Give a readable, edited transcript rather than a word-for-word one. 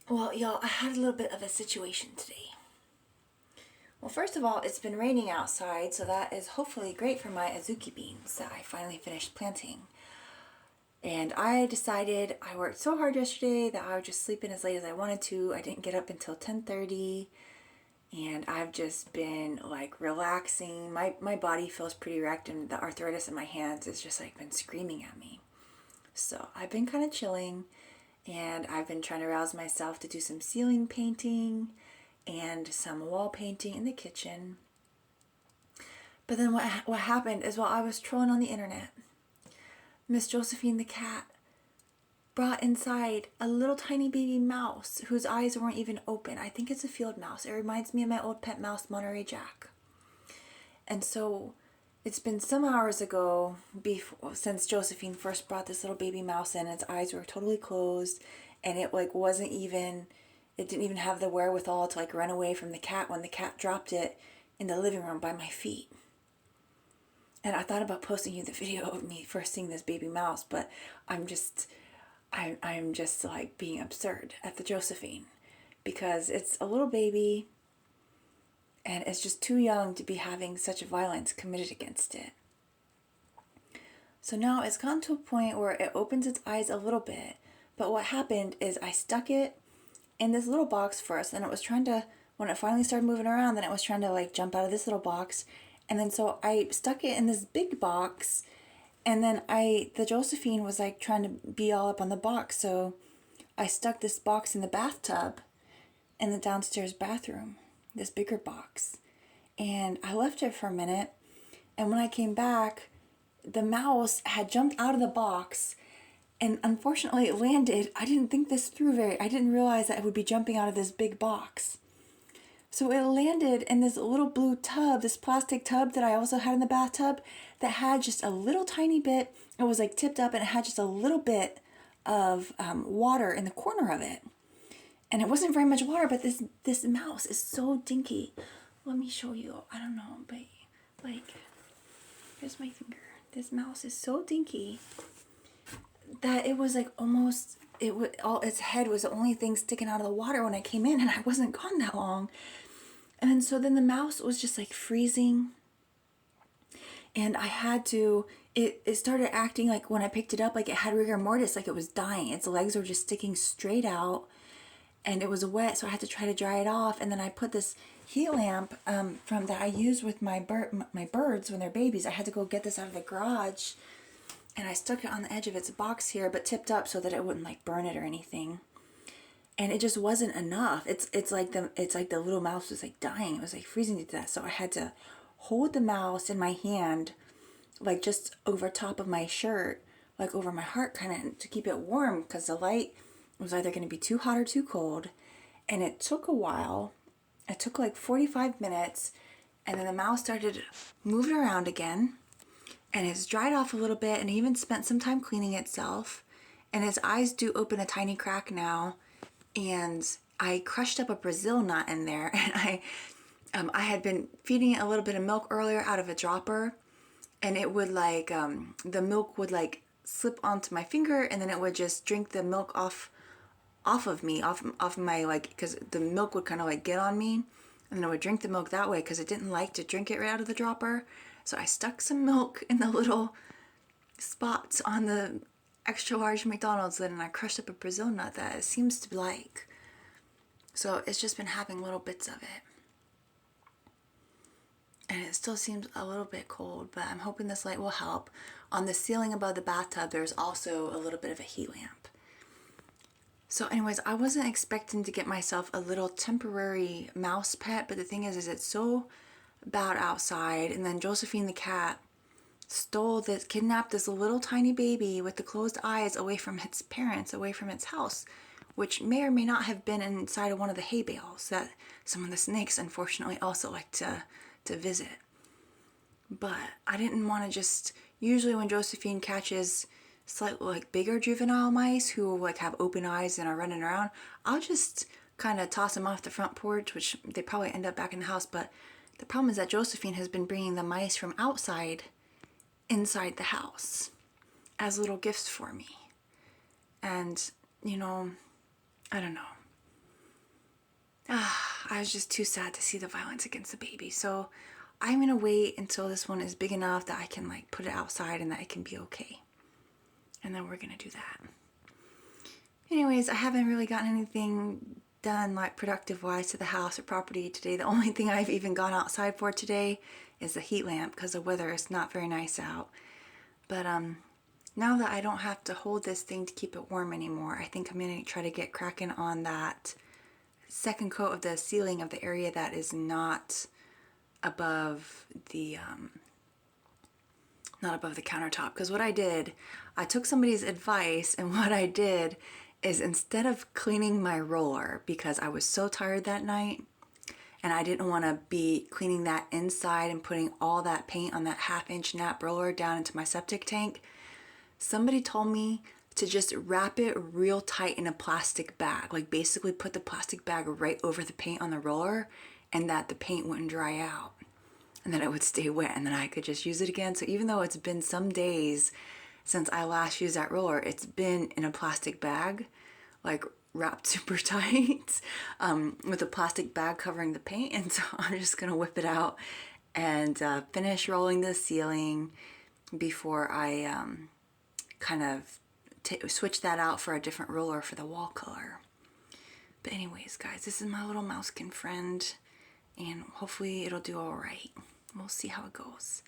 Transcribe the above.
Well, y'all, I had a little bit of a situation today. Well, first of all, it's been raining outside, so that is hopefully great for my azuki beans that I finally finished planting. And I decided I worked so hard yesterday that I would just sleep in as late as I wanted to. I didn't get up until 10:30, and I've just been like relaxing. My body feels pretty wrecked, and the arthritis in my hands has just like been screaming at me. So I've been kind of chilling, and I've been trying to rouse myself to do some ceiling painting and some wall painting in the kitchen. But then what happened is while I was trolling on the internet, Miss Josephine the cat brought inside a little tiny baby mouse whose eyes weren't even open. I think it's a field mouse. It reminds me of my old pet mouse, Monterey Jack. And so it's been some hours ago since Josephine first brought this little baby mouse in. Its eyes were totally closed, and it didn't even have the wherewithal to like run away from the cat when the cat dropped it in the living room by my feet. And I thought about posting you the video of me first seeing this baby mouse, but I'm just like being absurd at the Josephine, because it's a little baby and it's just too young to be having such violence committed against it. So now it's gotten to a point where it opens its eyes a little bit, but what happened is I stuck it in this little box first, and when it finally started moving around, then it was trying to like jump out of this little box. And then so I stuck it in this big box, and then the Josephine was like trying to be all up on the box. So I stuck this box in the bathtub in the downstairs bathroom, this bigger box. And I left it for a minute, and when I came back, the mouse had jumped out of the box, and unfortunately it landed. I didn't think this through I didn't realize that it would be jumping out of this big box. So it landed in this little blue tub, this plastic tub that I also had in the bathtub that had just a little tiny bit. It was like tipped up, and it had just a little bit of water in the corner of it. And it wasn't very much water, but this mouse is so dinky. Let me show you. I don't know, but like, here's my finger. This mouse is so dinky that it was like its head was the only thing sticking out of the water when I came in, and I wasn't gone that long. And so then the mouse was just like freezing, and it started acting like when I picked it up, like it had rigor mortis, like it was dying. Its legs were just sticking straight out, and it was wet, so I had to try to dry it off. And then I put this heat lamp from that I use with my birds when they're babies. I had to go get this out of the garage, and I stuck it on the edge of its box here, but tipped up so that it wouldn't like burn it or anything. And it just wasn't enough. It's like the little mouse was like dying. It was like freezing to death. So I had to hold the mouse in my hand, like just over top of my shirt, like over my heart, kind of to keep it warm, because the light was either going to be too hot or too cold. And it took a while. It took like 45 minutes, and then the mouse started moving around again, and it's dried off a little bit, and even spent some time cleaning itself, and its eyes do open a tiny crack now. And I crushed up a Brazil nut in there, and I had been feeding it a little bit of milk earlier out of a dropper, and it would like the milk would like slip onto my finger, and then it would just drink the milk off of my, like, because the milk would kind of like get on me, and then it would drink the milk that way because it didn't like to drink it right out of the dropper. So I stuck some milk in the little spots on the extra large McDonald's lid, and I crushed up a Brazil nut that it seems to like. So it's just been having little bits of it, and it still seems a little bit cold, but I'm hoping this light will help. On the ceiling above the bathtub, there's also a little bit of a heat lamp. So anyways, I wasn't expecting to get myself a little temporary mouse pet, but the thing is it's so bad outside. And then Josephine the cat kidnapped this little tiny baby with the closed eyes away from its parents, away from its house, which may or may not have been inside of one of the hay bales that some of the snakes unfortunately also like to visit. But I didn't want to usually when Josephine catches slightly like bigger juvenile mice who like have open eyes and are running around, I'll just kind of toss them off the front porch, which they probably end up back in the house. But the problem is that Josephine has been bringing the mice from outside inside the house as little gifts for me. And, I don't know. I was just too sad to see the violence against the baby. So I'm gonna wait until this one is big enough that I can like put it outside and that it can be okay. And then we're gonna do that. Anyways, I haven't really gotten anything done like productive wise to the house or property today. The only thing I've even gone outside for today is the heat lamp because the weather is not very nice out. But now that I don't have to hold this thing to keep it warm anymore, I think I'm gonna try to get cracking on that second coat of the ceiling of the area that is not above the countertop. Because what I did, I took somebody's advice, and what I did is instead of cleaning my roller, because I was so tired that night and I didn't want to be cleaning that inside and putting all that paint on that 1/2-inch nap roller down into my septic tank, somebody told me to just wrap it real tight in a plastic bag. Like basically put the plastic bag right over the paint on the roller and that the paint wouldn't dry out. And then it would stay wet and then I could just use it again. So even though it's been some days since I last used that roller, it's been in a plastic bag, like wrapped super tight, with a plastic bag covering the paint. And so I'm just gonna whip it out and finish rolling the ceiling before I kind of switch that out for a different roller for the wall color. But anyways, guys, this is my little mouskin friend, and hopefully it'll do all right. We'll see how it goes.